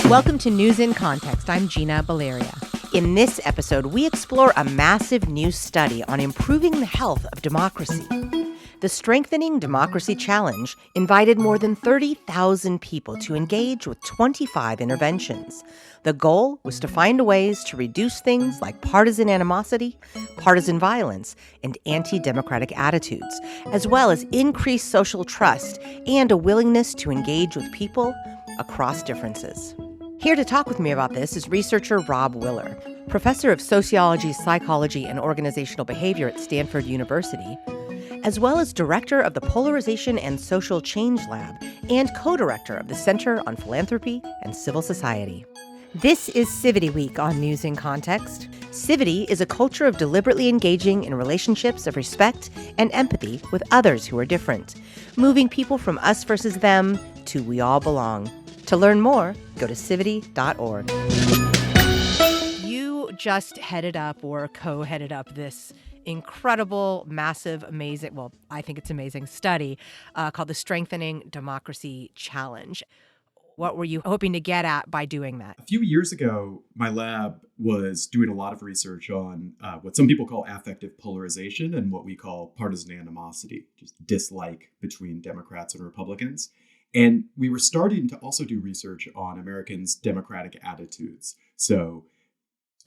Welcome to News in Context. I'm Gina Valeria. In this episode, we explore a massive new study on improving the health of democracy. The Strengthening Democracy Challenge invited more than 30,000 people to engage with 25 interventions. The goal was to find ways to reduce things like partisan animosity, partisan violence, and anti-democratic attitudes, as well as increase social trust and a willingness to engage with people across differences. Here to talk with me about this is researcher Robb Willer, professor of sociology, psychology, and organizational behavior at Stanford University, as well as director of the Polarization and Social Change Lab and co-director of the Center on Philanthropy and Civil Society. This is Civity Week on News in Context. Civity is a culture of deliberately engaging in relationships of respect and empathy with others who are different, moving people from us versus them to we all belong. To learn more, go to civity.org. You just headed up or co-headed up this incredible, massive, amazing, well, I think it's amazing study called the Strengthening Democracy Challenge. What were you hoping to get at by doing that? A few years ago, my lab was doing a lot of research on what some people call affective polarization and what we call partisan animosity, just dislike between Democrats and Republicans. And we were starting to also do research on Americans' democratic attitudes. So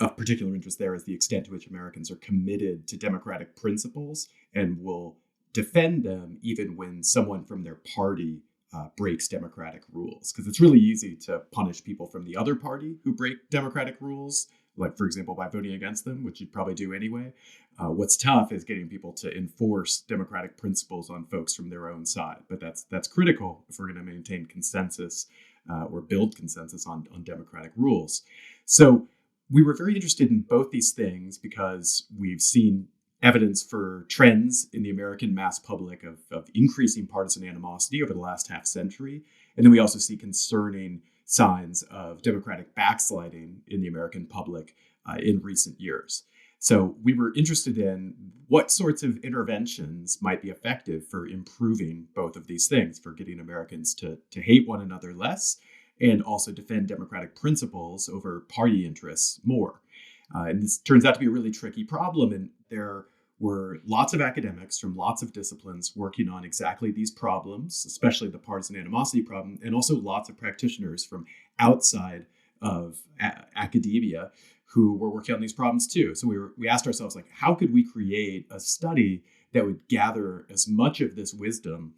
of particular interest there is the extent to which Americans are committed to democratic principles and will defend them even when someone from their party breaks democratic rules. Because it's really easy to punish people from the other party who break democratic rules, like, for example, by voting against them, which you'd probably do anyway. What's tough is getting people to enforce democratic principles on folks from their own side. But that's critical if we're going to maintain consensus or build consensus on democratic rules. So we were very interested in both these things because we've seen evidence for trends in the American mass public of increasing partisan animosity over the last half century. And then we also see concerning signs of democratic backsliding in the American public in recent years. So we were interested in what sorts of interventions might be effective for improving both of these things, for getting Americans to hate one another less and also defend democratic principles over party interests more. And this turns out to be a really tricky problem. And there were lots of academics from lots of disciplines working on exactly these problems, especially the partisan animosity problem, and also lots of practitioners from outside of academia who were working on these problems too. So we asked ourselves, like, how could we create a study that would gather as much of this wisdom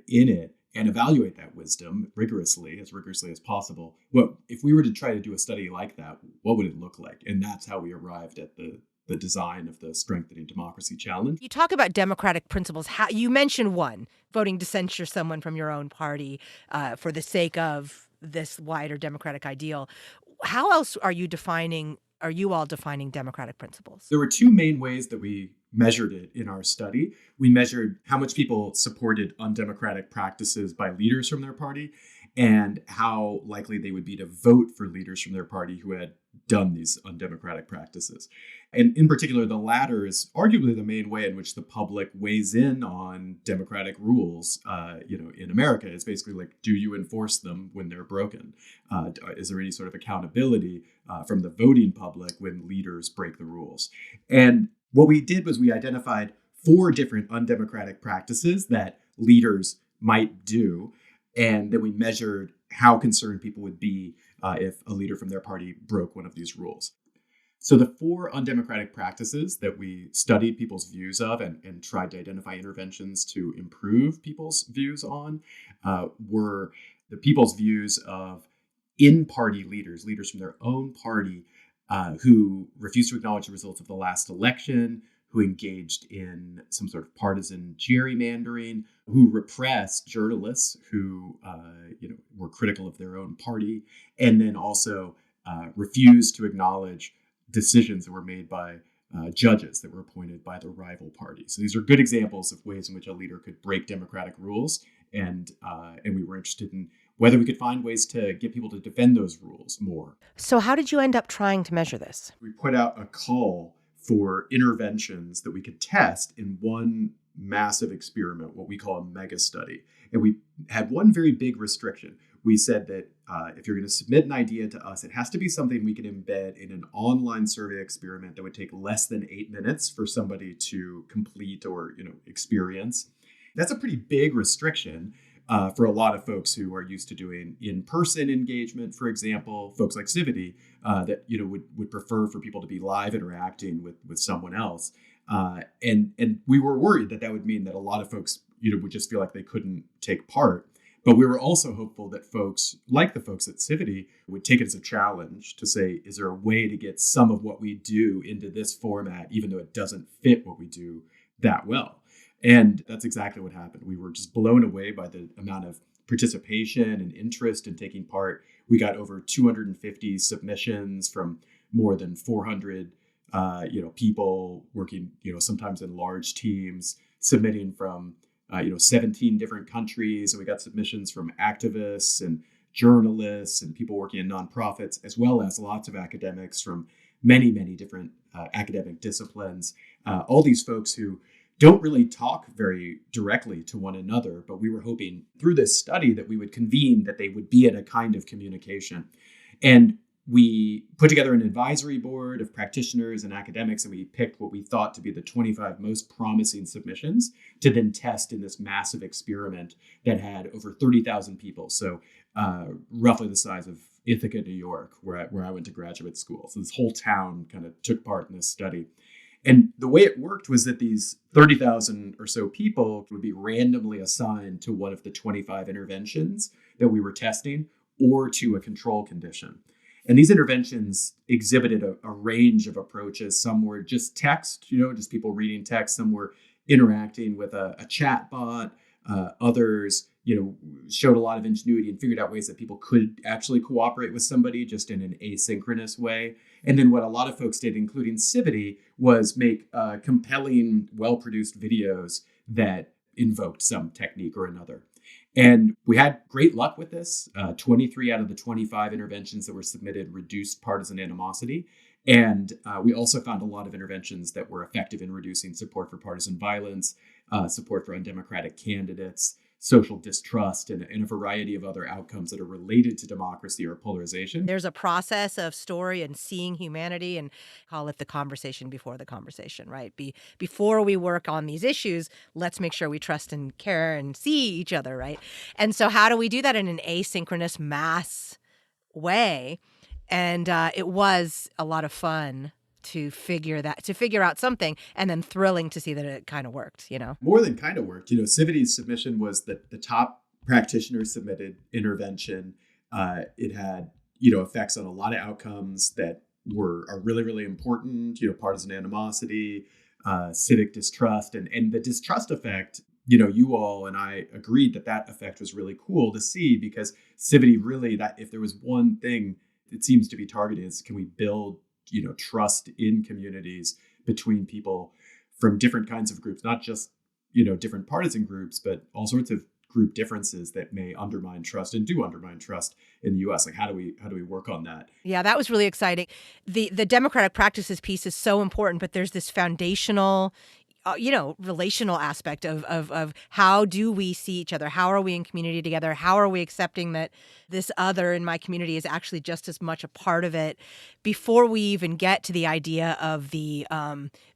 in it and evaluate that wisdom rigorously as possible? Well, if we were to try to do a study like that, what would it look like? And that's how we arrived at the design of the Strengthening Democracy Challenge. You talk about democratic principles. How, you mentioned one, voting to censure someone from your own party for the sake of this wider democratic ideal. How else are you all defining democratic principles? There were two main ways that we measured it in our study. We measured how much people supported undemocratic practices by leaders from their party and how likely they would be to vote for leaders from their party who had done these undemocratic practices. And in particular, the latter is arguably the main way in which the public weighs in on democratic rules. In America, it's basically like, do you enforce them when they're broken? Is there any sort of accountability from the voting public when leaders break the rules? And what we did was we identified 4 different undemocratic practices that leaders might do. And then we measured how concerned people would be if a leader from their party broke one of these rules. So the 4 undemocratic practices that we studied people's views of and tried to identify interventions to improve people's views on were the people's views of in-party leaders from their own party who refused to acknowledge the results of the last election, who engaged in some sort of partisan gerrymandering, who repressed journalists who were critical of their own party, and then also refused to acknowledge decisions that were made by judges that were appointed by the rival party. So these are good examples of ways in which a leader could break democratic rules, and we were interested in whether we could find ways to get people to defend those rules more. So how did you end up trying to measure this? We put out a call for interventions that we could test in one massive experiment, what we call a mega study. And we had one very big restriction. we said that if you're going to submit an idea to us, it has to be something we can embed in an online survey experiment that would take less than 8 minutes for somebody to complete or experience. That's a pretty big restriction for a lot of folks who are used to doing in-person engagement, for example, folks like Civity that would prefer for people to be live interacting with someone else. And we were worried that would mean that a lot of folks would just feel like they couldn't take part. But we were also hopeful that folks like the folks at Civity would take it as a challenge to say, is there a way to get some of what we do into this format, even though it doesn't fit what we do that well? And that's exactly what happened. We were just blown away by the amount of participation and interest in taking part. We got over 250 submissions from more than 400 people working, sometimes in large teams, submitting from 17 different countries. And we got submissions from activists and journalists and people working in nonprofits, as well as lots of academics from many, many different academic disciplines. All these folks who don't really talk very directly to one another, but we were hoping through this study that we would convene that they would be in a kind of communication. And we put together an advisory board of practitioners and academics, and we picked what we thought to be the 25 most promising submissions to then test in this massive experiment that had over 30,000 people. So roughly the size of Ithaca, New York, where I went to graduate school. So this whole town kind of took part in this study. And the way it worked was that these 30,000 or so people would be randomly assigned to one of the 25 interventions that we were testing or to a control condition. And these interventions exhibited a range of approaches. Some were just text, just people reading text. Some were interacting with a chat bot. Others, showed a lot of ingenuity and figured out ways that people could actually cooperate with somebody just in an asynchronous way. And then what a lot of folks did, including Civity, was make compelling, well-produced videos that invoked some technique or another. And we had great luck with this. 23 out of the 25 interventions that were submitted reduced partisan animosity. And we also found a lot of interventions that were effective in reducing support for partisan violence, support for undemocratic candidates, social distrust, and a variety of other outcomes that are related to democracy or polarization. There's a process of story and seeing humanity, and call it the conversation before the conversation, right? Before we work on these issues, let's make sure we trust and care and see each other, right? And so how do we do that in an asynchronous mass way? And it was a lot of fun to figure out something, and then thrilling to see that it kind of worked, More than kind of worked. Civity's submission was the top practitioner submitted intervention. It had, effects on a lot of outcomes that are really, really important, partisan animosity, civic distrust, and the distrust effect. You all and I agreed that effect was really cool to see, because Civity really, that if there was one thing it seems to be targeted, is can we build trust in communities between people from different kinds of groups, not just, different partisan groups, but all sorts of group differences that may undermine trust and do undermine trust in the US. Like, how do we work on that? Yeah, that was really exciting. The democratic practices piece is so important, but there's this foundational relational aspect of how do we see each other? How are we in community together? How are we accepting that this other in my community is actually just as much a part of it, before we even get to the idea of these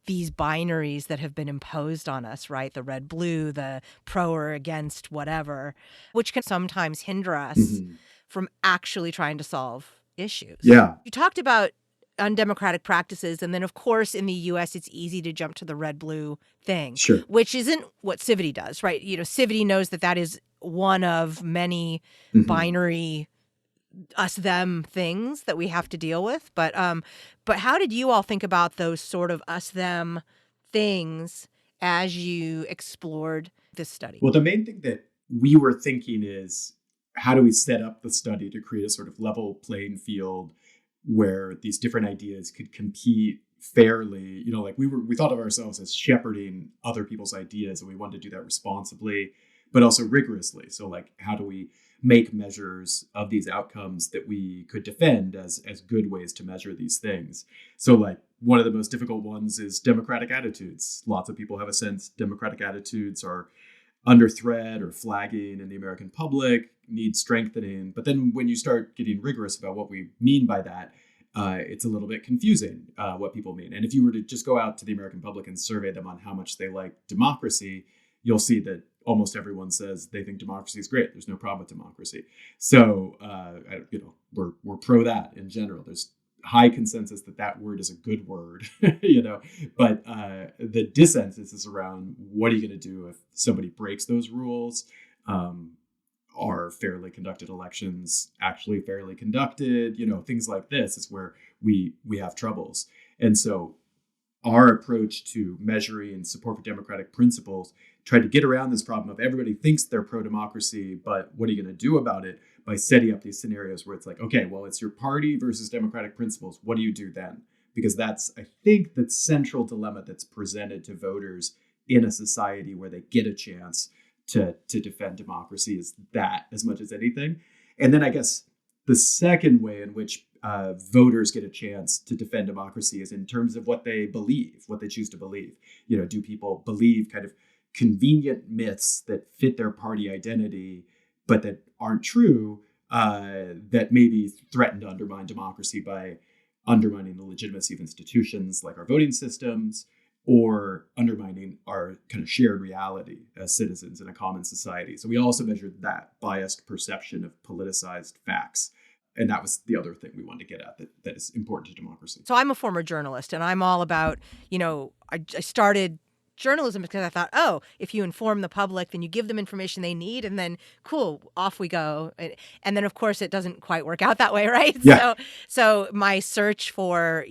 binaries that have been imposed on us, right? The red, blue, the pro or against, whatever, which can sometimes hinder us from actually trying to solve issues. Yeah. You talked about undemocratic practices. And then, of course, in the U.S., it's easy to jump to the red-blue thing, Sure. which isn't what Civity does, right? Civity knows that is one of many binary us-them things that we have to deal with. But how did you all think about those sort of us-them things as you explored this study? Well, the main thing that we were thinking is, how do we set up the study to create a sort of level playing field where these different ideas could compete fairly? We thought of ourselves as shepherding other people's ideas, and we wanted to do that responsibly, but also rigorously. So how do we make measures of these outcomes that we could defend as good ways to measure these things? So one of the most difficult ones is democratic attitudes. Lots of people have a sense democratic attitudes are under threat or flagging in the American public, needs strengthening. But then when you start getting rigorous about what we mean by that, it's a little bit confusing what people mean. And if you were to just go out to the American public and survey them on how much they like democracy, you'll see that almost everyone says they think democracy is great. There's no problem with democracy. So, we're pro that in general. There's high consensus that word is a good word, but the dissensus is around what are you going to do if somebody breaks those rules? Are fairly conducted elections actually fairly conducted? Things like this is where we have troubles. And so our approach to measuring support for democratic principles tried to get around this problem of everybody thinks they're pro-democracy, but what are you going to do about it? By setting up these scenarios where it's like, okay, well, it's your party versus democratic principles. What do you do then? Because that's, I think, the central dilemma that's presented to voters in a society where they get a chance to defend democracy, is that as much as anything. And then I guess the second way in which voters get a chance to defend democracy is in terms of what they believe, what they choose to believe. Do people believe kind of convenient myths that fit their party identity, but that aren't true, that maybe threaten to undermine democracy by undermining the legitimacy of institutions like our voting systems, or undermining our kind of shared reality as citizens in a common society. So we also measured that biased perception of politicized facts. And that was the other thing we wanted to get at that is important to democracy. So I'm a former journalist, and I'm all about, I started journalism because I thought, oh, if you inform the public, then you give them information they need, and then cool, off we go. And then, of course, it doesn't quite work out that way, right? Yeah. So my search for,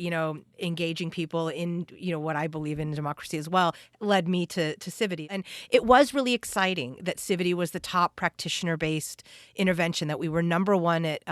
engaging people in, what I believe in democracy as well, led me to Civity. And it was really exciting that Civity was the top practitioner-based intervention, that we were number one at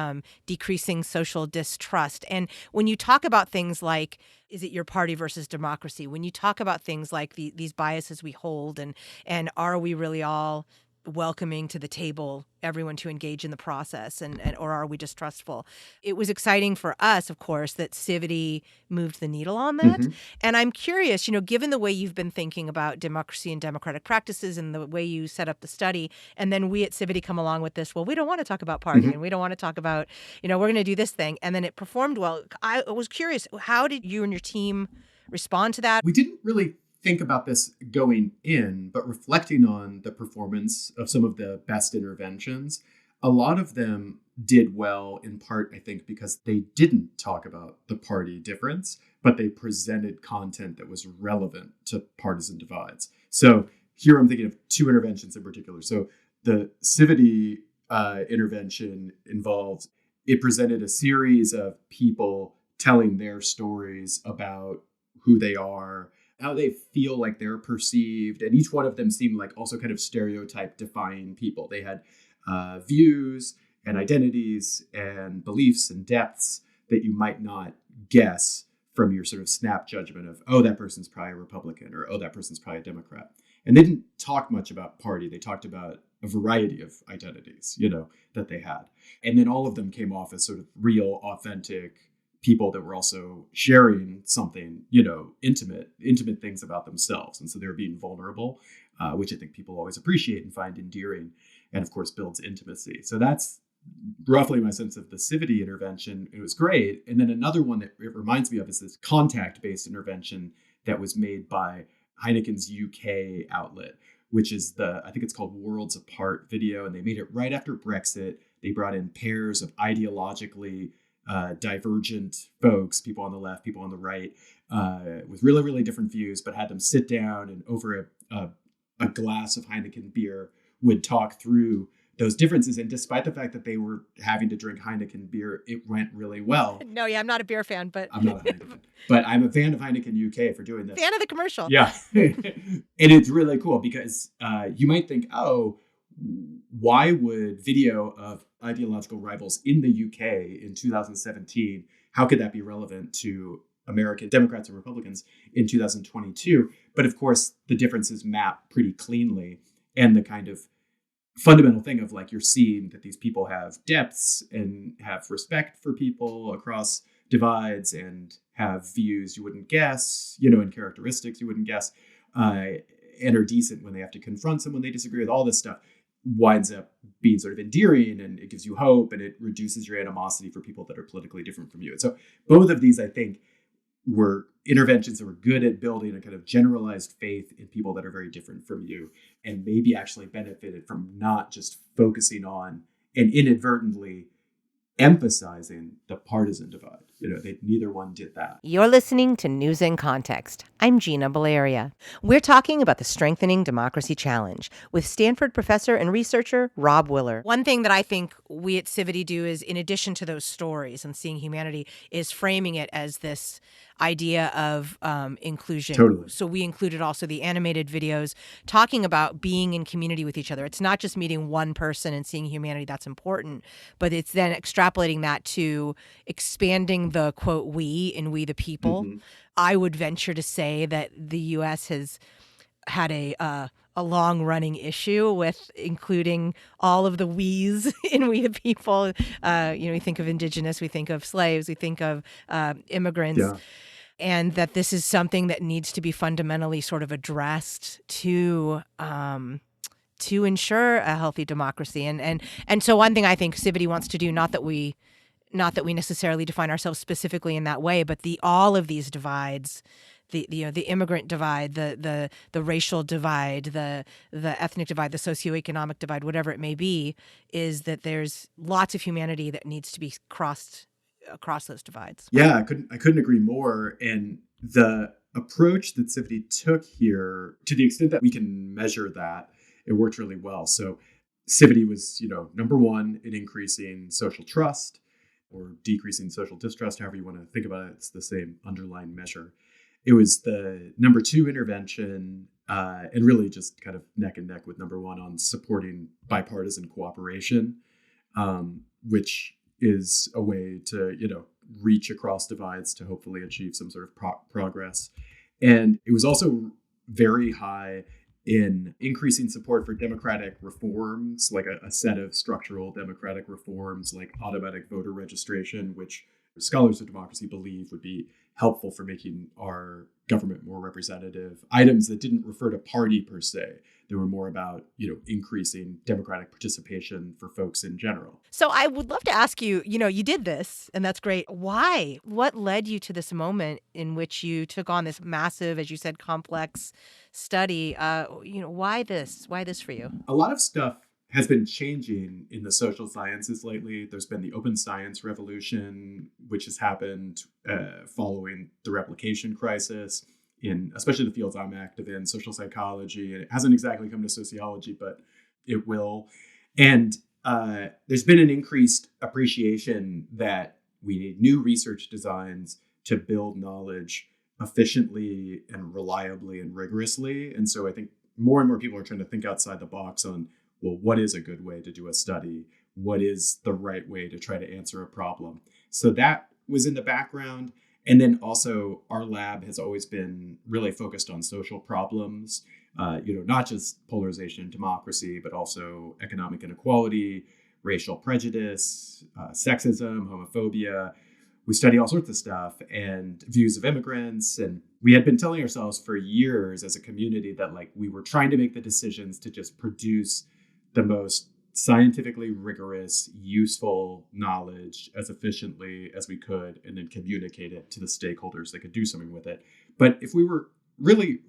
decreasing social distrust. And when you talk about things like, is it your party versus democracy? When you talk about things like these biases we hold, and are we really all welcoming to the table everyone to engage in the process, or are we distrustful? It was exciting for us, of course, that Civity moved the needle on that. Mm-hmm. And I'm curious, given the way you've been thinking about democracy and democratic practices and the way you set up the study, and then we at Civity come along with this, well, we don't want to talk about party, Mm-hmm. and we don't want to talk about, we're going to do this thing. And then it performed well. I was curious, how did you and your team respond to that? We didn't really think about this going in, but reflecting on the performance of some of the best interventions, a lot of them did well, in part, I think, because they didn't talk about the party difference, but they presented content that was relevant to partisan divides. So here I'm thinking of two interventions in particular. So the Civity intervention it presented a series of people telling their stories about who they are, how they feel like they're perceived. And each one of them seemed like also kind of stereotype defying people. They had views and identities and beliefs and depths that you might not guess from your sort of snap judgment of, oh, that person's probably a Republican, or, oh, that person's probably a Democrat. And they didn't talk much about party. They talked about a variety of identities, that they had. And then all of them came off as sort of real, authentic people that were also sharing something, intimate things about themselves. And so they were being vulnerable, which I think people always appreciate and find endearing, and of course builds intimacy. So that's roughly my sense of the Civity intervention. It was great. And then another one that it reminds me of is this contact-based intervention that was made by Heineken's UK outlet, which is I think it's called Worlds Apart Video. And they made it right after Brexit. They brought in pairs of ideologically divergent folks, people on the left, people on the right, with really, really different views, but had them sit down and over a glass of Heineken beer would talk through those differences. And despite the fact that they were having to drink Heineken beer, it went really well. No, yeah, I'm not a beer fan, but I'm not a Heineken fan, but I'm a fan of Heineken UK for doing this. Fan of the commercial. Yeah. And it's really cool because you might think, oh, why would video of ideological rivals in the UK in 2017, how could that be relevant to American Democrats and Republicans in 2022? But of course, the differences map pretty cleanly. And the kind of fundamental thing of like, you're seeing that these people have depths and have respect for people across divides and have views you wouldn't guess, and characteristics you wouldn't guess. and are decent when they have to confront someone they disagree with, all this stuff winds up being sort of endearing, and it gives you hope, and it reduces your animosity for people that are politically different from you. And so both of these, I think, were interventions that were good at building a kind of generalized faith in people that are very different from you, and maybe actually benefited from not just focusing on and inadvertently emphasizing the partisan divide. Neither one did that. You're listening to News in Context. I'm Gina Valeria. We're talking about the Strengthening Democracy Challenge with Stanford professor and researcher Robb Willer. One thing that I think we at Civity do is, in addition to those stories and seeing humanity, is framing it as this idea of inclusion. Totally. So we included also the animated videos talking about being in community with each other. It's not just meeting one person and seeing humanity, that's important, but it's then extrapolating that to expanding the quote we and we the people. Mm-hmm. I would venture to say that the U.S. has had a long-running issue with including all of the we's in we the people. We think of indigenous, we think of slaves, we think of immigrants. Yeah. And that this is something that needs to be fundamentally sort of addressed to ensure a healthy democracy. And so one thing I think Civity wants to do, not that we necessarily define ourselves specifically in that way, but all of these divides, the immigrant divide, the racial divide, the ethnic divide, the socioeconomic divide, whatever it may be, is that there's lots of humanity that needs to be crossed across those divides. Yeah, I couldn't agree more. And the approach that Civity took here, to the extent that we can measure that, it worked really well. So Civity was, number one in increasing social trust or decreasing social distrust, however you want to think about it. It's the same underlying measure. It was the number two intervention, and really just kind of neck and neck with number one on supporting bipartisan cooperation, which is a way to, reach across divides to hopefully achieve some sort of progress. And it was also very high in increasing support for democratic reforms, like a set of structural democratic reforms like automatic voter registration, which scholars of democracy believe would be helpful for making our government more representative. Items that didn't refer to party per se. They were more about, increasing democratic participation for folks in general. So I would love to ask you, you did this, and that's great. Why? What led you to this moment in which you took on this massive, as you said, complex study? Why this? Why this for you? A lot of stuff has been changing in the social sciences lately. There's been the open science revolution, which has happened following the replication crisis, in especially the fields I'm active in, social psychology. And it hasn't exactly come to sociology, but it will. And there's been an increased appreciation that we need new research designs to build knowledge efficiently and reliably and rigorously. And so I think more and more people are trying to think outside the box on, well, what is a good way to do a study? What is the right way to try to answer a problem? So that was in the background. And then also our lab has always been really focused on social problems, not just polarization and democracy, but also economic inequality, racial prejudice, sexism, homophobia. We study all sorts of stuff and views of immigrants. And we had been telling ourselves for years as a community that we were trying to make the decisions to just produce the most scientifically rigorous, useful knowledge as efficiently as we could, and then communicate it to the stakeholders that could do something with it. But if we were really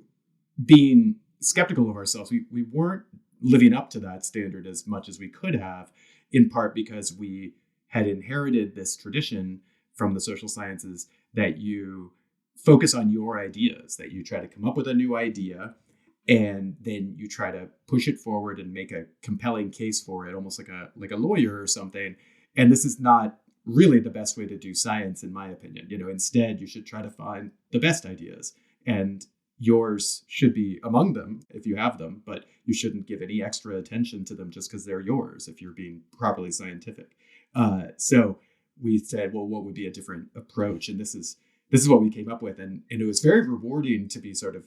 being skeptical of ourselves, we weren't living up to that standard as much as we could have, in part because we had inherited this tradition from the social sciences that you focus on your ideas, that you try to come up with a new idea, and then you try to push it forward and make a compelling case for it, almost like a lawyer or something. And this is not really the best way to do science, in my opinion. Instead, you should try to find the best ideas, and yours should be among them if you have them, but you shouldn't give any extra attention to them just because they're yours if you're being properly scientific. So we said, well, what would be a different approach? And this is what we came up with. And it was very rewarding to be sort of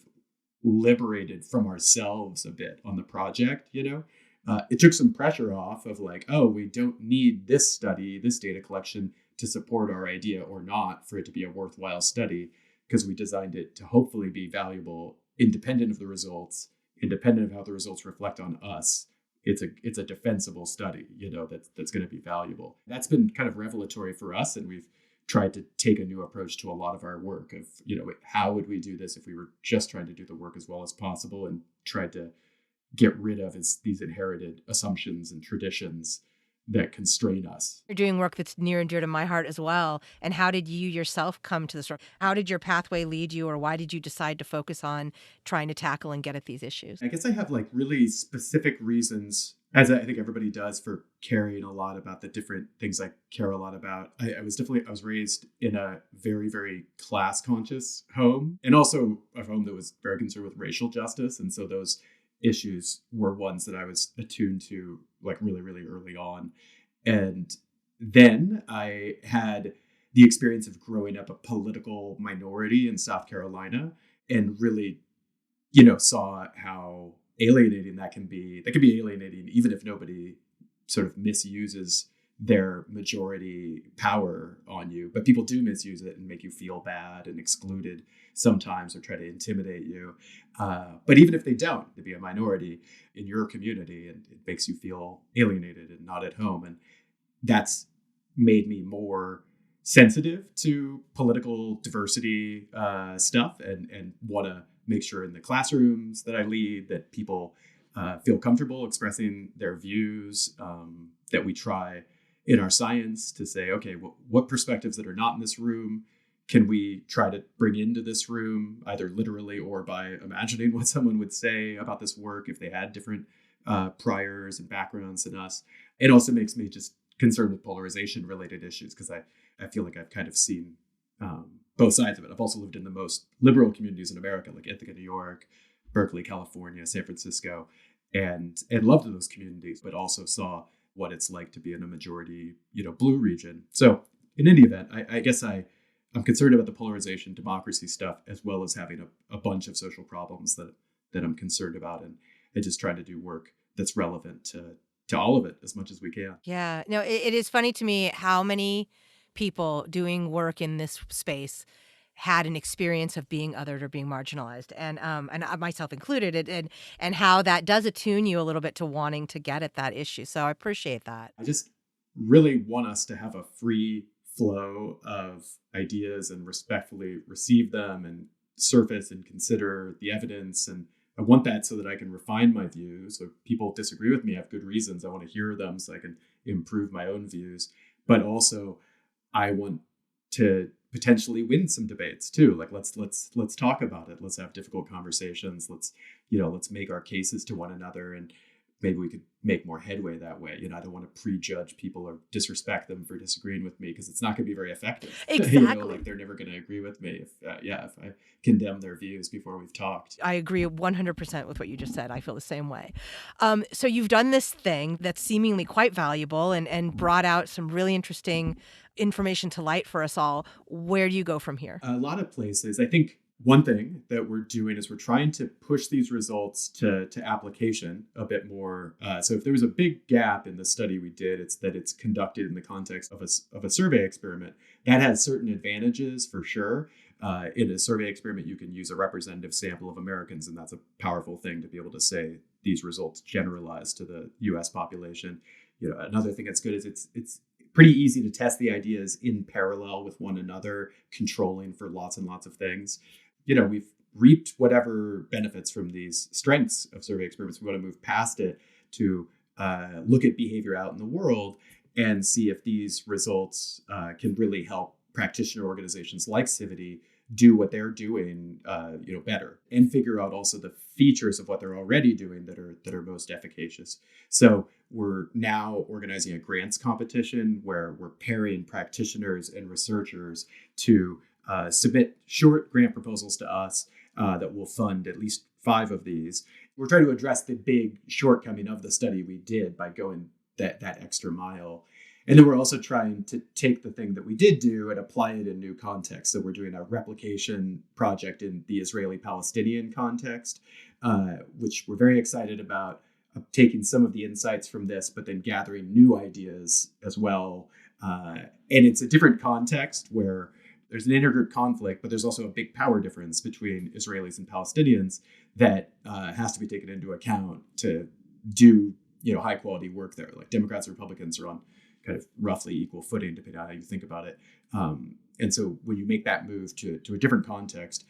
liberated from ourselves a bit on the project. It took some pressure off of we don't need this study, this data collection to support our idea or not for it to be a worthwhile study, because we designed it to hopefully be valuable independent of the results independent of how the results reflect on us, it's a defensible study, that's going to be valuable. That's been kind of revelatory for us, and we've tried to take a new approach to a lot of our work of, how would we do this if we were just trying to do the work as well as possible, and tried to get rid of these inherited assumptions and traditions that constrain us. You're doing work that's near and dear to my heart as well. And how did you yourself come to this work? How did your pathway lead you, or why did you decide to focus on trying to tackle and get at these issues? I guess I have like really specific reasons, as I think everybody does, for caring a lot about the different things I care a lot about. I was raised in a very, very class conscious home, and also a home that was very concerned with racial justice. And so those issues were ones that I was attuned to like really, really early on. And then I had the experience of growing up a political minority in South Carolina, and really, saw how alienating that can be. That can be alienating even if nobody sort of misuses their majority power on you, but people do misuse it and make you feel bad and excluded sometimes, or try to intimidate you. But even if they don't, to be a minority in your community, and it makes you feel alienated and not at home. And that's made me more sensitive to political diversity stuff, and want to make sure in the classrooms that I lead that people feel comfortable expressing their views, that we try in our science to say, okay, what perspectives that are not in this room can we try to bring into this room, either literally or by imagining what someone would say about this work if they had different priors and backgrounds than us. It also makes me just concerned with polarization related issues, because I feel like I've kind of seen both sides of it. I've also lived in the most liberal communities in America, like Ithaca, New York, Berkeley, California, San Francisco, and loved those communities, but also saw what it's like to be in a majority, blue region. So in any event, I guess I'm concerned about the polarization, democracy stuff, as well as having a bunch of social problems that I'm concerned about, and I just try to do work that's relevant to all of it as much as we can. Yeah, no, it is funny to me how many people doing work in this space had an experience of being othered or being marginalized, and I myself included, and how that does attune you a little bit to wanting to get at that issue. So I appreciate that. I just really want us to have a free flow of ideas and respectfully receive them and surface and consider the evidence. And I want that so that I can refine my views. So if people disagree with me, I have good reasons. I want to hear them so I can improve my own views. But also, I want to potentially win some debates too. Like let's talk about it. Let's have difficult conversations. Let's make our cases to one another, and maybe we could make more headway that way. I don't want to prejudge people or disrespect them for disagreeing with me, because it's not going to be very effective. Exactly. Like they're never going to agree with me if I condemn their views before we've talked. I agree 100% with what you just said. I feel the same way. So you've done this thing that's seemingly quite valuable, and brought out some really interesting information to light for us all. Where do you go from here? A lot of places. I think one thing that we're doing is we're trying to push these results to application a bit more. So if there was a big gap in the study we did, it's that it's conducted in the context of a survey experiment. That has certain advantages for sure. In a survey experiment, you can use a representative sample of Americans, and that's a powerful thing to be able to say these results generalize to the U.S. population. Another thing that's good is it's pretty easy to test the ideas in parallel with one another, controlling for lots and lots of things. We've reaped whatever benefits from these strengths of survey experiments. We want to move past it to look at behavior out in the world and see if these results can really help practitioner organizations like Civity do what they're doing, better, and figure out also the features of what they're already doing that are most efficacious. So we're now organizing a grants competition where we're pairing practitioners and researchers to submit short grant proposals to us that will fund at least 5 of these. We're trying to address the big shortcoming of the study we did by going that extra mile. And then we're also trying to take the thing that we did do and apply it in new contexts. So we're doing a replication project in the Israeli-Palestinian context, which we're very excited about, taking some of the insights from this, but then gathering new ideas as well. And it's a different context where there's an intergroup conflict, but there's also a big power difference between Israelis and Palestinians that has to be taken into account to do high quality work there. Like Democrats and Republicans are on kind of roughly equal footing, depending on how you think about it. And so when you make that move to a different context,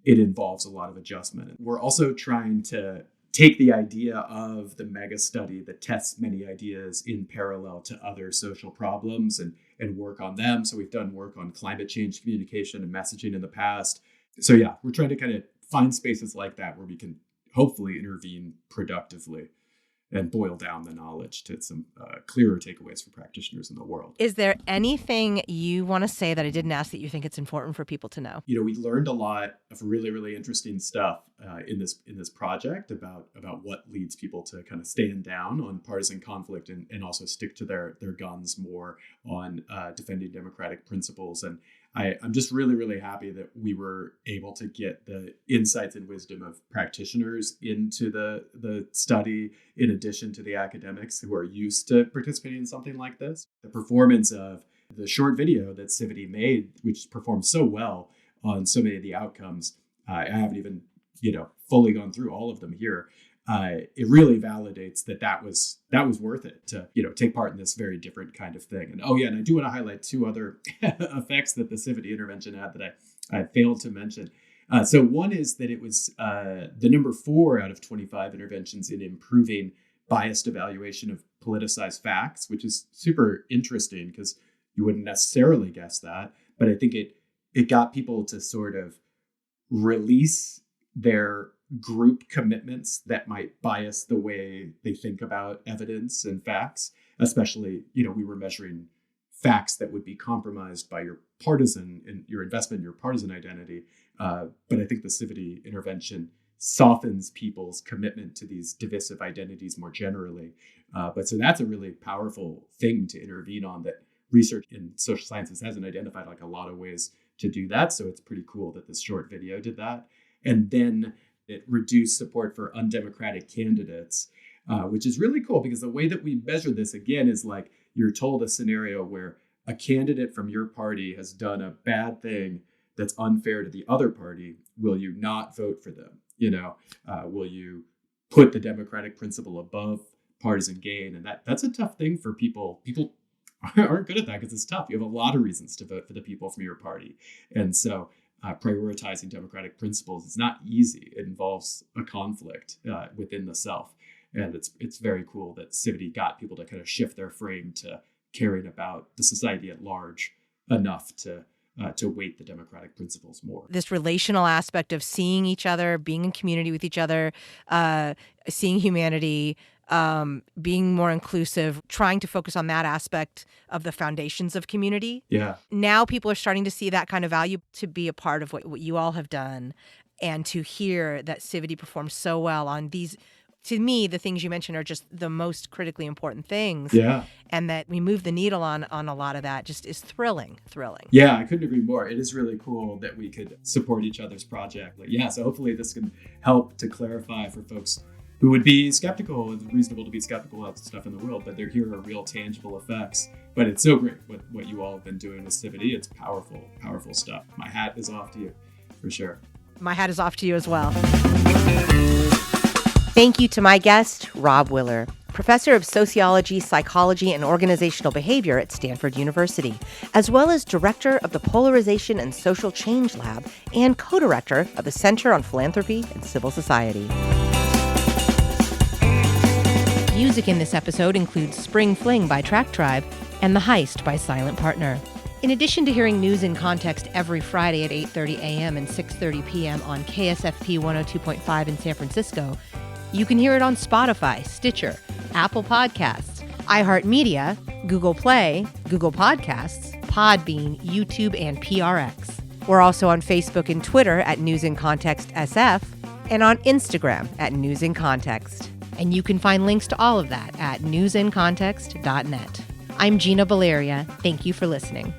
it involves a lot of adjustment. We're also trying to take the idea of the mega study that tests many ideas in parallel to other social problems and work on them. So we've done work on climate change communication and messaging in the past. So yeah, we're trying to kind of find spaces like that where we can hopefully intervene productively and boil down the knowledge to some clearer takeaways for practitioners in the world. Is there anything you want to say that I didn't ask that you think it's important for people to know? We learned a lot of really, really interesting stuff in this project about what leads people to kind of stand down on partisan conflict and also stick to their guns more on defending democratic principles. And I'm just really, really happy that we were able to get the insights and wisdom of practitioners into the study, in addition to the academics who are used to participating in something like this. The performance of the short video that Civity made, which performed so well on so many of the outcomes, I haven't even fully gone through all of them here. It really validates that was worth it to take part in this very different kind of thing. And and I do want to highlight two other effects that the Civity intervention had that I failed to mention. So one is that it was the number 4 out of 25 interventions in improving biased evaluation of politicized facts, which is super interesting because you wouldn't necessarily guess that. But I think it got people to sort of release their group commitments that might bias the way they think about evidence and facts, especially, we were measuring facts that would be compromised by your partisan and your investment in your partisan identity. But I think the Civity intervention softens people's commitment to these divisive identities more generally. So that's a really powerful thing to intervene on that research in social sciences hasn't identified like a lot of ways to do that. So it's pretty cool that this short video did that. And then it reduced support for undemocratic candidates, which is really cool because the way that we measure this, again, is like you're told a scenario where a candidate from your party has done a bad thing that's unfair to the other party. Will you not vote for them? Will you put the democratic principle above partisan gain? And that's a tough thing for people. People aren't good at that because it's tough. You have a lot of reasons to vote for the people from your party. And so prioritizing democratic principles is not easy. It involves a conflict within the self. And it's very cool that Civity got people to kind of shift their frame to caring about the society at large enough to weight the democratic principles more. This relational aspect of seeing each other, being in community with each other, seeing humanity, being more inclusive, trying to focus on that aspect of the foundations of community. Yeah. Now people are starting to see that kind of value, to be a part of what you all have done, and to hear that Civity performs so well on these. To me, the things you mentioned are just the most critically important things. Yeah. And that we move the needle on a lot of that just is thrilling. Yeah, I couldn't agree more. It is really cool that we could support each other's project. So hopefully this can help to clarify for folks who would be skeptical. It's reasonable to be skeptical of stuff in the world, but here are real tangible effects. But it's so great what you all have been doing with Civity. It's powerful, powerful stuff. My hat is off to you, for sure. My hat is off to you as well. Thank you to my guest, Robb Willer, professor of sociology, psychology, and organizational behavior at Stanford University, as well as director of the Polarization and Social Change Lab and co-director of the Center on Philanthropy and Civil Society. Music in this episode includes Spring Fling by Track Tribe and The Heist by Silent Partner. In addition to hearing News in Context every Friday at 8:30 a.m. and 6:30 p.m. on KSFP 102.5 in San Francisco, you can hear it on Spotify, Stitcher, Apple Podcasts, iHeartMedia, Google Play, Google Podcasts, Podbean, YouTube, and PRX. We're also on Facebook and Twitter at News in Context SF, and on Instagram at News in Context. And you can find links to all of that at newsincontext.net. I'm Gina Valeria. Thank you for listening.